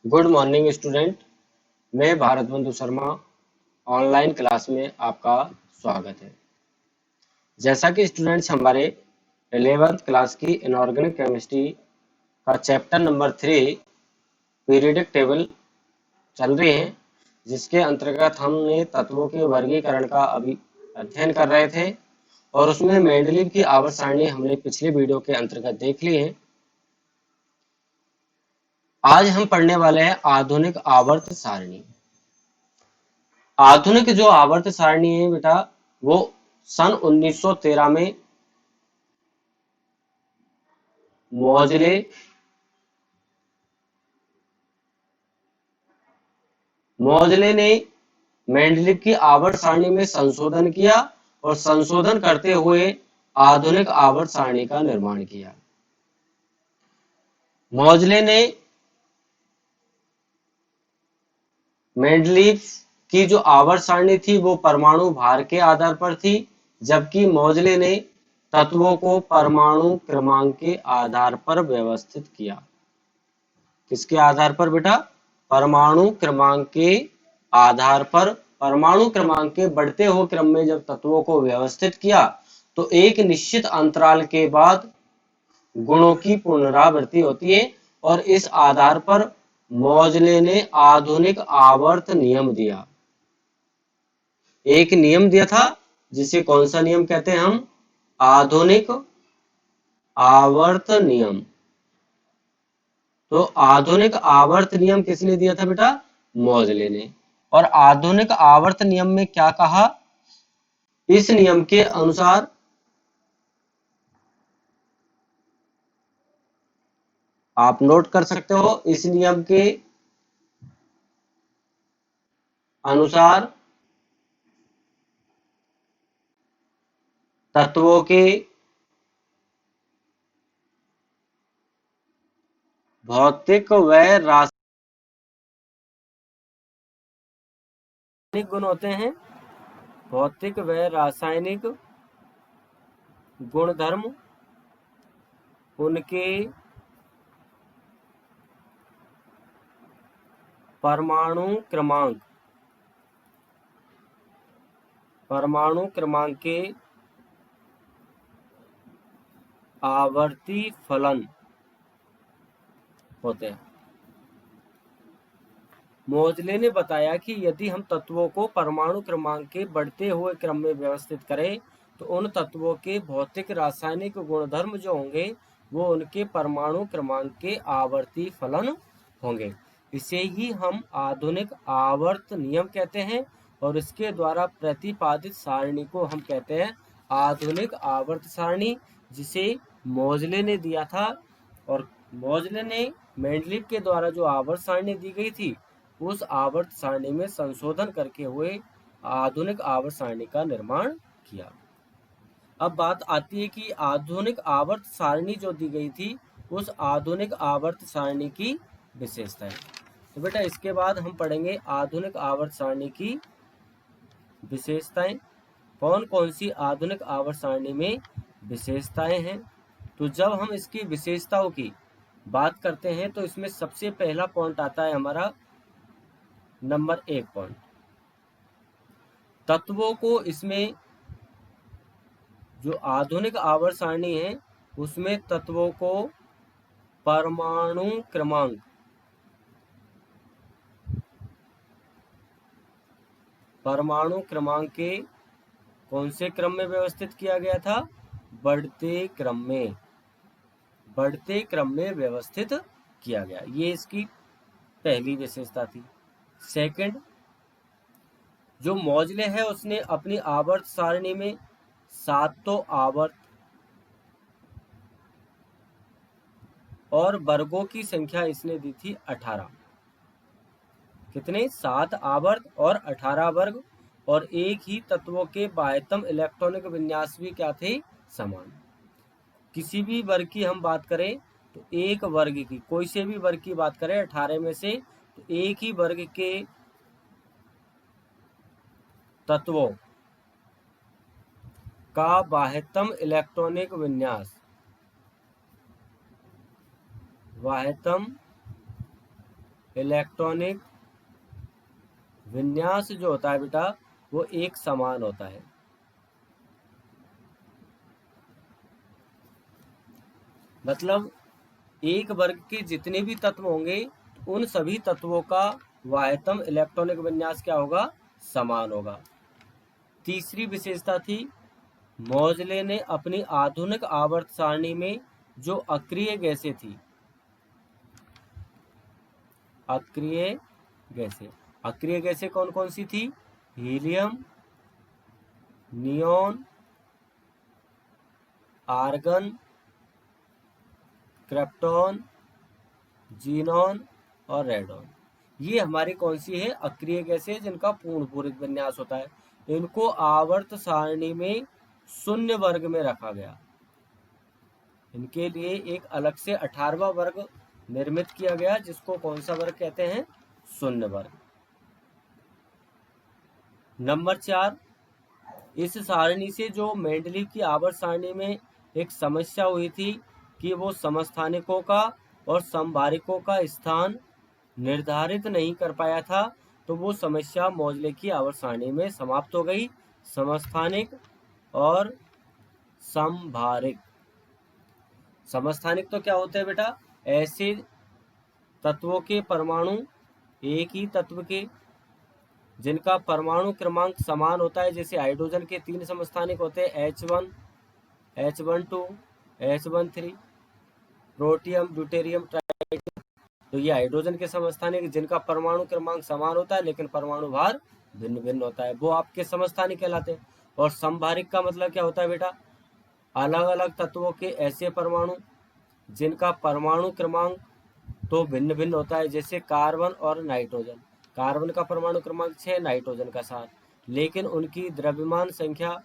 Good morning student. मैं भारत बंधु Sharma online class में आपका स्वागत है। जैसा कि स्टूडेंट्स हमारे 11th क्लास की इनऑर्गेनिक केमिस्ट्री का चैप्टर नंबर 3 पीरियोडिक टेबल चल रही है, जिसके अंतर्गत हमने तत्वों के वर्गीकरण का अभी अध्ययन कर रहे थे और उसमें मेंडलीव की आवर्त सारणी हमने पिछले वीडियो के अंतर्गत देख ली है। आज हम पढ़ने वाले हैं आधुनिक आवर्त सारणी। आधुनिक जो आवर्त सारणी है बेटा, वो सन 1913 में मोजले मोजले ने मेंडलीव की आवर्त सारणी में संशोधन किया और संशोधन करते हुए आधुनिक आवर्त सारणी का निर्माण किया। मोजले ने मेंडलीव की जो आवर्त सारणी थी वो परमाणु भार के आधार पर थी, जबकि मोजले ने तत्वों को परमाणु क्रमांक के आधार पर व्यवस्थित किया। किसके आधार पर बेटा? परमाणु क्रमांक के आधार पर। परमाणु क्रमांक के बढ़ते हुए क्रम में जब तत्वों को व्यवस्थित किया तो एक निश्चित अंतराल के बाद गुणों की पुनरावृत्ति होती है और इस आधार पर मोजले ने आधुनिक आवर्त नियम दिया। एक नियम दिया था जिसे कौन सा नियम कहते हैं हम? आधुनिक आवर्त नियम। तो आधुनिक आवर्त नियम किसने दिया था बेटा? मोजले ने। और आधुनिक आवर्त नियम में क्या कहा? इस नियम के अनुसार आप नोट कर सकते हो, इस नियम के अनुसार तत्वों के भौतिक व रासायनिक गुण होते हैं। भौतिक व रासायनिक गुणधर्म उनके परमाणु क्रमांक के आवर्ती फलन होते हैं। मोजले ने बताया कि यदि हम तत्वों को परमाणु क्रमांक के बढ़ते हुए क्रम में व्यवस्थित करें तो उन तत्वों के भौतिक रासायनिक गुणधर्म जो होंगे वो उनके परमाणु क्रमांक के आवर्ती फलन होंगे। इसे ही हम आधुनिक आवर्त नियम कहते हैं और इसके द्वारा प्रतिपादित सारणी को हम कहते हैं आधुनिक आवर्त सारणी, जिसे मोजले ने दिया था। और मोजले ने मेंडलीव के द्वारा जो आवर्त सारणी दी गई थी उस आवर्त सारणी में संशोधन करके हुए आधुनिक आवर्त सारणी का निर्माण किया। अब बात आती है कि आधुनिक आवर्त सारणी जो दी गई थी उस आधुनिक आवर्त सारणी की विशेषताएं। तो बेटा इसके बाद हम पढ़ेंगे आधुनिक आवर्त सारणी की विशेषताएं। कौन कौन सी आधुनिक आवर्त सारणी में विशेषताएं हैं? तो जब हम इसकी विशेषताओं की बात करते हैं तो इसमें सबसे पहला पॉइंट आता है हमारा नंबर 1 पॉइंट। तत्वों को इसमें जो आधुनिक आवर्त सारणी है उसमें तत्वों को परमाणु क्रमांक के कौन से क्रम में व्यवस्थित किया गया था? बढ़ते क्रम में व्यवस्थित किया गया। ये इसकी पहली विशेषता थी। सेकंड, जो मोजले है उसने अपनी आवर्त सारणी में सातों आवर्त और वर्गों की संख्या इसने दी थी 18। कितने? 7 आवर्त और 18 वर्ग। और एक ही तत्वों के बाह्यतम इलेक्ट्रॉनिक विन्यास भी क्या थे? समान। किसी भी वर्ग की हम बात करें तो एक वर्ग की, कोई से भी वर्ग की बात करें 18 में से, तो एक ही वर्ग के तत्वों का बाह्यतम इलेक्ट्रॉनिक विन्यास इलेक्ट्रॉनिक विन्यास जो होता है बेटा वो एक समान होता है। मतलब एक वर्ग के जितने भी तत्व होंगे उन सभी तत्वों का वाह्यतम इलेक्ट्रॉनिक विन्यास क्या होगा, समान होगा। तीसरी विशेषता थी मोज़ले ने अपनी आधुनिक आवर्त सारणी में जो अक्रिय गैसें थी, अक्रिय गैसें कौन कौन सी थी, helium, neon, argon, krypton, xenon और रेडॉन। ये हमारी कौन सी है, अक्रिय गैसें जिनका पूर्ण पूरित विन्यास होता है। इनको आवर्त सारणी में शून्य वर्ग में रखा गया। इनके लिए एक अलग से 18वां वर्ग निर्मित किया गया जिसको कौन सा वर्ग कहते हैं, शून्य वर्ग। नंबर 4, इस सारणी से जो मेंडलीव की आवर्त सारणी में एक समस्या हुई थी कि वो समस्थानिकों का और समभारिकों का स्थान निर्धारित नहीं कर पाया था, तो वो समस्या मोज़ले की आवर्त सारणी में समाप्त हो गई। समस्थानिक और समभारिक, समस्थानिक तो क्या होते हैं बेटा, ऐसे तत्वों के परमाणु एक ही तत्व के जिनका परमाणु क्रमांक समान होता है। जैसे हाइड्रोजन के 3 समस्थानिक होते हैं, H1, H12, H13, protium, deuterium, tritium. तो ये हाइड्रोजन के समस्थानिक जिनका परमाणु क्रमांक समान होता है लेकिन परमाणु भार भिन्न भिन्न होता है, वो आपके समस्थानिक कहलाते हैं। और समभारिक का मतलब क्या होता है बेटा, अलग अलग तत्वों के ऐसे परमाणु जिनका परमाणु क्रमांक तो भिन्न भिन्न होता है। जैसे कार्बन और नाइट्रोजन, कार्बन का परमाणु क्रमांक 6, नाइट्रोजन का 7, लेकिन उनकी द्रव्यमान संख्या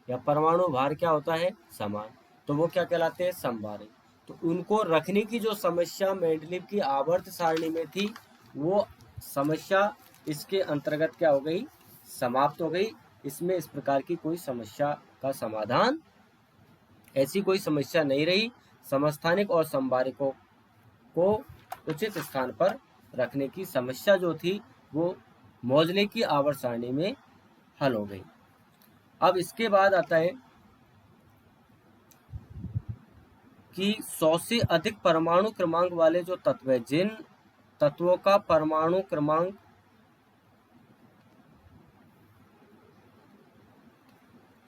या परमाणु भार क्या होता है, समान। तो वो क्या कहलाते हैं, समभारिक। तो उनको रखने की जो समस्या मेंडलीव की आवर्त सारणी में थी, वो समस्या इसके अंतर्गत क्या हो गई, समाप्त हो गई। इसमें इस प्रकार की कोई समस्या का समाधान, ऐसी कोई समस्या नहीं रही। समस्थानिक और समभारिकों को उचित स्थान पर रखने की समस्या जो थी वो मोज़ले की आवर्त सारणी में हल हो गई। अब इसके बाद आता है कि 100 से अधिक परमाणु क्रमांक वाले जो तत्व हैं, जिन तत्वों का परमाणु क्रमांक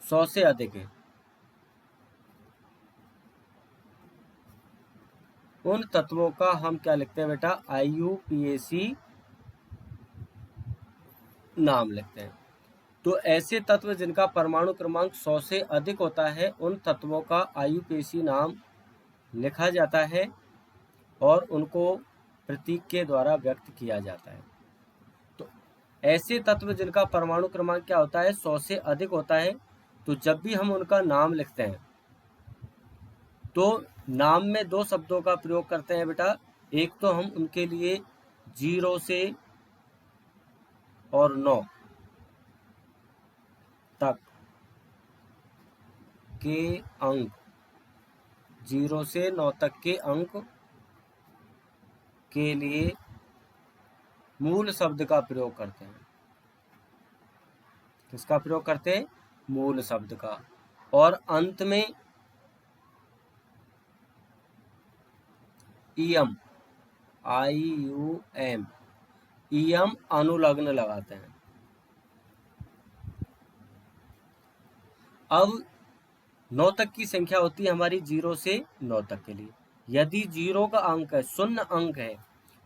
100 से अधिक है, उन तत्वों का हम क्या लिखते हैं बेटा, IUPAC नाम लिखते हैं। तो ऐसे तत्व जिनका परमाणु क्रमांक 100 से अधिक होता है, उन तत्वों का IUPAC नाम लिखा जाता है और उनको प्रतीक के द्वारा व्यक्त किया जाता है। तो ऐसे तत्व जिनका परमाणु क्रमांक क्या होता है, 100 से अधिक होता है, तो जब भी हम उनका नाम लिखते हैं तो नाम में 2 शब्दों का प्रयोग करते हैं बेटा। एक तो हम उनके लिए 0 से और 9 तक के अंक, 0 से 9 तक के अंक के लिए मूल शब्द का प्रयोग करते हैं। किसका प्रयोग करते हैं, मूल शब्द का। और अंत में इयम, IUM, इयम अनुलग्न लगाते हैं। अब 9 तक की संख्या होती है हमारी 0 से 9 तक के लिए। यदि 0 का अंक है, शून्य अंक है,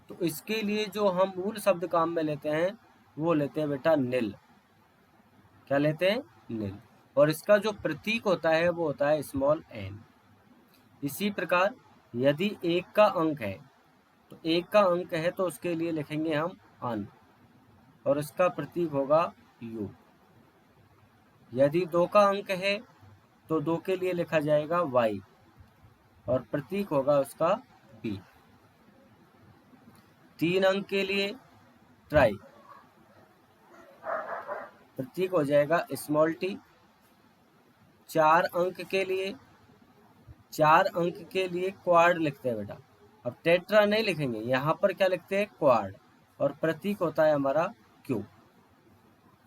तो इसके लिए जो हम मूल शब्द काम में लेते हैं वो लेते हैं बेटा नील। क्या लेते हैं, नील। और इसका जो प्रतीक होता है वो होता है स्मॉल n। इसी प्रकार यदि 1 का अंक है, तो 1 का अंक है तो उसके लिए लिखेंगे हम अन और इसका प्रतीक होगा U। यदि 2 का अंक है तो 2 के लिए लिखा जाएगा Y और प्रतीक होगा उसका B। 3 अंक के लिए ट्राई, प्रतीक हो जाएगा स्मॉल t। 4 अंक के लिए, 4 अंक के लिए क्वाड लिखते हैं बेटा। अब टेट्रा नहीं लिखेंगे, यहाँ पर क्या लिखते हैं, क्वाड। और प्रतीक होता है हमारा Q।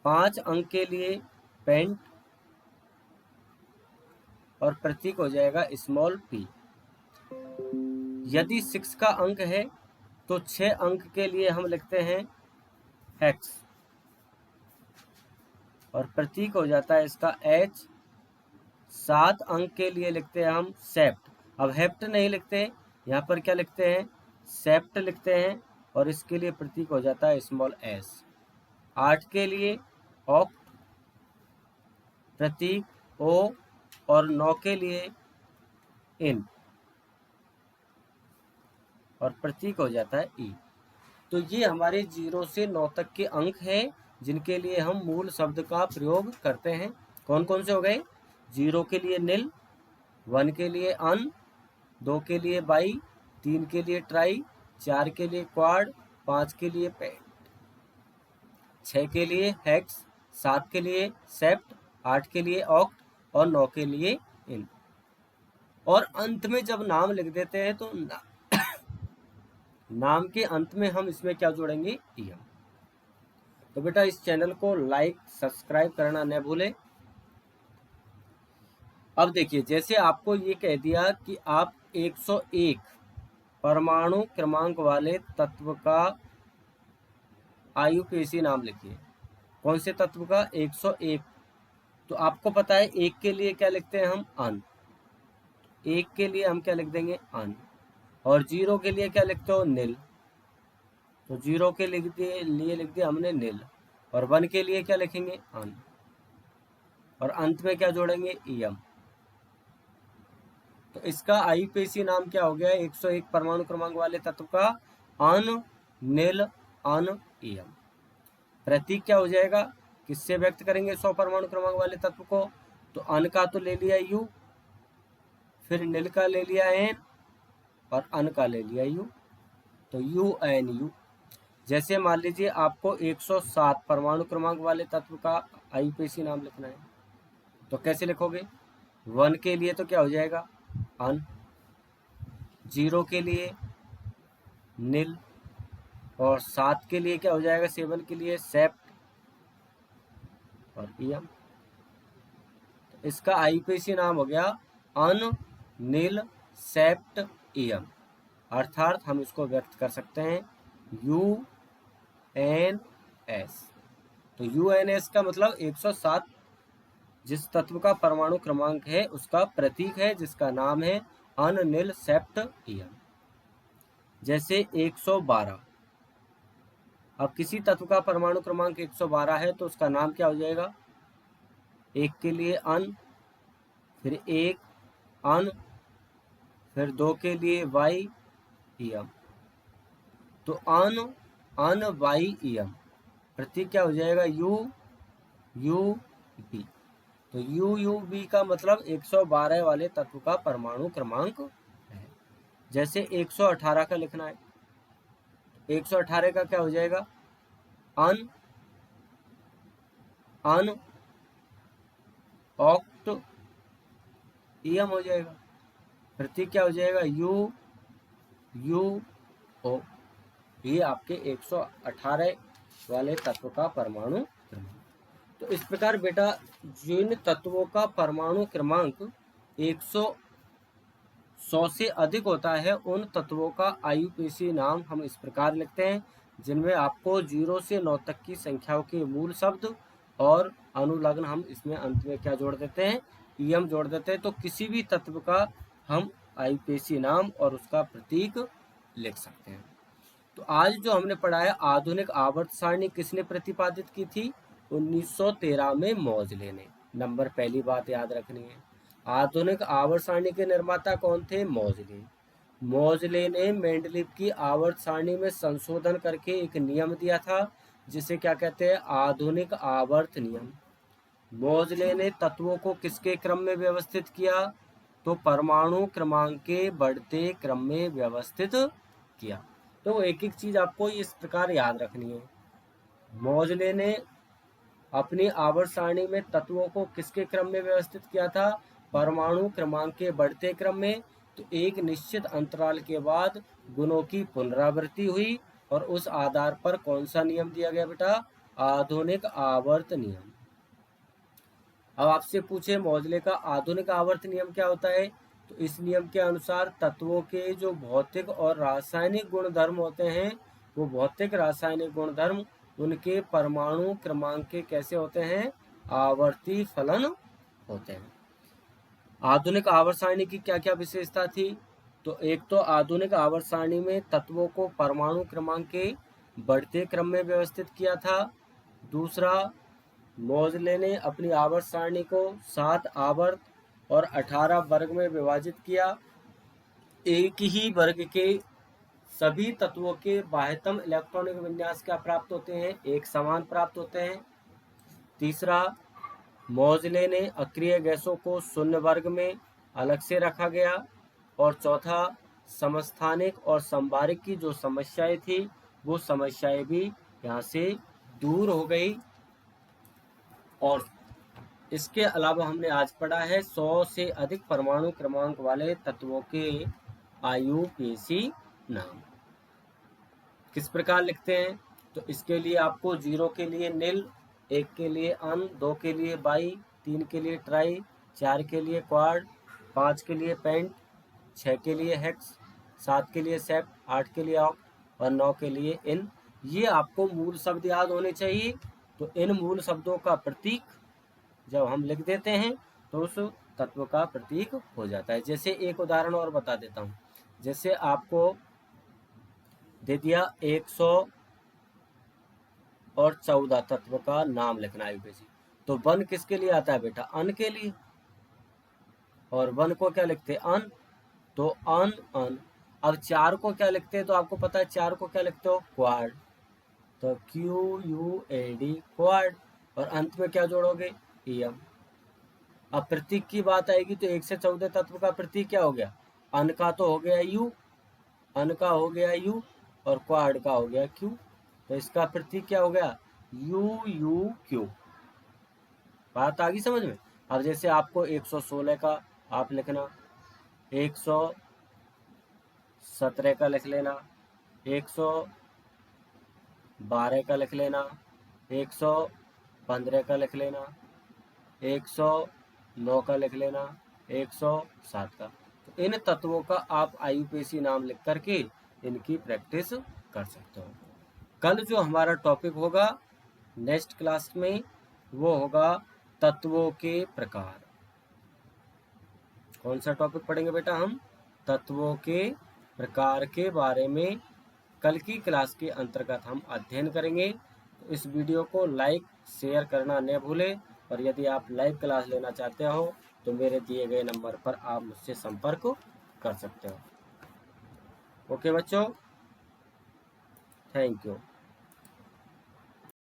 5 अंक के लिए पेंट और प्रतीक हो जाएगा स्मॉल p। यदि 6 का अंक है तो 6 अंक के लिए हम लिखते हैं हेक्स और प्रतीक हो जाता है इसका H। 7 अंक के लिए लिखते हैं हम सेप्ट। अब हेप्ट नहीं लिखते, यहाँ पर क्या लिखते हैं, सेप्ट लिखते हैं और इसके लिए प्रतीक हो जाता है स्मॉल s। 8 के लिए ऑक्ट, प्रतीक O और 9 के लिए इन और प्रतीक हो जाता है E। तो ये हमारे 0 से 9 तक के अंक हैं जिनके लिए हम मूल शब्द का प्रयोग करते हैं। कौन कौन से हो गए? 0 के लिए नील, 1 के लिए अन, 2 के लिए बाई, 3 के लिए ट्राई, 4 के लिए क्वाड, 5 के लिए पेंट, 6 के लिए हेक्स, 7 के लिए सेप्ट, 8 के लिए ऑक्ट और 9 के लिए इन। और अंत में जब नाम लिख देते हैं तो नाम के अंत में हम इसमें क्या जोड़ेंगे? ईएम। तो बेटा इस चैनल को लाइक सब्सक्राइब करना न भूलें। अब देखिए, जैसे आपको ये कह दिया कि आप 101 परमाणु क्रमांक वाले तत्व का आयुपेशी नाम लिखिए। कौन से तत्व का? 101। तो आपको पता है 1 के लिए क्या लिखते हैं हम? अन। 1 के लिए हम क्या लिख देंगे? अन। और 0 के लिए क्या लिखते हो? नील। तो 0 के लिए लिख दिया हमने नील। और 1 के लिए क्या लिखेंगे? अन। और अंत में क्या जोड़ेंगे? ईएम। तो इसका आयुपेशी नाम क्या हो गया? 101 परमाणु क्रमांक वाले तत्व का अन, नील, अन, ईएम। प्रतीक क्या हो जाएगा? किससे व्यक्त करेंगे 100 परमाणु क्रमांक वाले तत्व को? तो अन का तो ले लिया यू, फिर नील का ले लिया एन और अन का ले लिया यू, तो यू एन यू। जैसे मान लीजिए आपको 107 परमाणु क्रमांक वाले तत्व का आयुपेशी नाम लिखना है, तो कैसे लिखोगे? 1 के लिए तो क्या हो जाएगा? अन, 0 के लिए नील और 7 के लिए क्या हो जाएगा? 7 के लिए सेप्ट और ईएम। तो इसका आयुपेशी नाम हो गया अन, नील, सेप्ट, ईएम। अर्थात हम इसको व्यक्त कर सकते हैं UNS। तो UNS का मतलब 107 जिस तत्व का परमाणु क्रमांक है उसका प्रतीक है, जिसका नाम है अन, नील, सेप्ट, ईएम। जैसे 112, अब किसी तत्व का परमाणु क्रमांक 112 है तो उसका नाम क्या हो जाएगा? 1 के लिए अन, फिर 1 अन, फिर 2 के लिए वाई, ईएम। तो अन, अन, वाई, ईएम। प्रतीक क्या हो जाएगा? UUB। तो UUB का मतलब 112 वाले तत्व का परमाणु क्रमांक है। जैसे 118 का लिखना है, 118 का क्या हो जाएगा? अन, अन, ऑक्ट, ईएम हो जाएगा। प्रतीक क्या हो जाएगा? UUO। ये आपके 118 वाले तत्व का परमाणु क्रमांक। तो इस प्रकार बेटा जिन तत्वों का परमाणु क्रमांक 100 से अधिक होता है उन तत्वों का आयुपेशी नाम हम इस प्रकार लिखते हैं, जिनमें आपको 0 से 9 तक की संख्याओं के मूल शब्द और अनुलग्न हम इसमें अंत में क्या जोड़ देते हैं? ईएम जोड़ देते हैं। तो किसी भी तत्व का हम आयुपेशी नाम और उसका प्रतीक लिख सकते हैं। तो आज जो हमने पढ़ा है, आधुनिक आवर्त सारणी किसने प्रतिपादित की थी? 1913 में मोजले ने। नंबर पहली बात याद रखनी है, आधुनिक आवर्त सारणी के निर्माता कौन थे? मोजले। मोजले ने मेंडलीव की आवर्त सारणी में संशोधन करके एक नियम दिया था जिसे क्या कहते हैं? आधुनिक आवर्त नियम। मोजले ने तत्वों को किसके क्रम में व्यवस्थित किया? तो परमाणु क्रमांक के बढ़ते क्रम में व्यवस्थित किया। तो एक एक चीज आपको इस प्रकार याद रखनी है। मोजले ने अपनी आवर्त सारणी में तत्वों को किसके क्रम में व्यवस्थित किया था? परमाणु क्रमांक के बढ़ते क्रम में। तो एक निश्चित अंतराल के बाद गुणों की पुनरावृत्ति हुई और उस आधार पर कौन सा नियम दिया गया बेटा? आधुनिक आवर्त नियम। अब आपसे पूछे मोजले का आधुनिक आवर्त नियम क्या होता है, तो इस नियम के अनुसार तत्वों के जो भौतिक और रासायनिक गुणधर्म होते हैं, वो भौतिक रासायनिक गुणधर्म उनके परमाणु क्रमांक के कैसे होते हैं? आवर्ती फलन होते हैं। आधुनिक आवर्त सारणी की क्या क्या विशेषता थी? तो एक तो आधुनिक आवर्त सारणी में तत्वों को परमाणु क्रमांक के बढ़ते क्रम में व्यवस्थित किया था। दूसरा, मोजले ने अपनी आवर्त सारणी को 7 आवर्त और 18 वर्ग में विभाजित किया। एक ही वर्ग के सभी तत्वों के बाह्यतम इलेक्ट्रॉनिक विन्यास क्या प्राप्त होते हैं? एक समान प्राप्त होते हैं। तीसरा, मोजले ने अक्रिय गैसों को शून्य वर्ग में अलग से रखा गया। और चौथा, समस्थानिक और संभारिक की जो समस्याएं थी, वो समस्याएं भी यहाँ से दूर हो गई। और इसके अलावा हमने आज पढ़ा है 100 से अधिक परमाणु क्रमांक वाले तत्वों के आयुपेशी नाम। किस प्रकार लिखते हैं? तो इसके लिए आपको 0 के लिए नील, 1 के लिए अन, 2 के लिए बाई, 3 के लिए ट्राई, 4 के लिए क्वाड, 5 के लिए पेंट, 6 के लिए हेक्स, 7 के लिए सेप्ट, 8 के लिए ऑक्ट और 9 के लिए इन। ये आपको मूल शब्द याद होने चाहिए। तो इन मूल शब्दों का प्रतीक जब हम लिख देते हैं तो उस तत्व का प्रतीक हो जाता है। जैसे एक उदाहरण और बता देता हूँ। जैसे आपको दे दिया 114 तत्व का नाम लिखना है यूपीएससी। तो वन किसके लिए आता है बेटा? अन के लिए। और वन को क्या लिखते हैं? अन। तो अन अन। अब 4 को क्या लिखते हैं? तो आपको पता है 4 को क्या लिखते हो? क्वाड। तो QUAD क्वाड। और अंत में क्या जोड़ोगे? EM। अब प्रतीक की बात आएगी तो 1 से 14 तत्व का प्रतीक क्या हो गया? अन का तो हो गया U, अन का हो गया U और क्वाड का हो गया Q। तो इसका प्रतीक क्या हो गया? UUQ। बात आ गई समझ में? अब जैसे आपको 116 का आप लिखना, 117 का लिख लेना, 112 का लिख लेना, 115 का लिख लेना, 109 का लिख लेना, 107 का। तो इन तत्वों का आप आयुपेशी नाम लिख करके इनकी प्रैक्टिस कर सकते हो। कल जो हमारा टॉपिक होगा नेक्स्ट क्लास में, वो होगा तत्वों के प्रकार। कौन सा टॉपिक पढ़ेंगे बेटा? हम तत्वों के प्रकार के बारे में कल की क्लास के अंतर्गत हम अध्ययन करेंगे। तो इस वीडियो को लाइक शेयर करना न भूलें। और यदि आप लाइव क्लास लेना चाहते हो तो मेरे दिए गए नंबर पर आप मुझसे संपर्क कर सकते हो। ओके बच्चों, थैंक यू।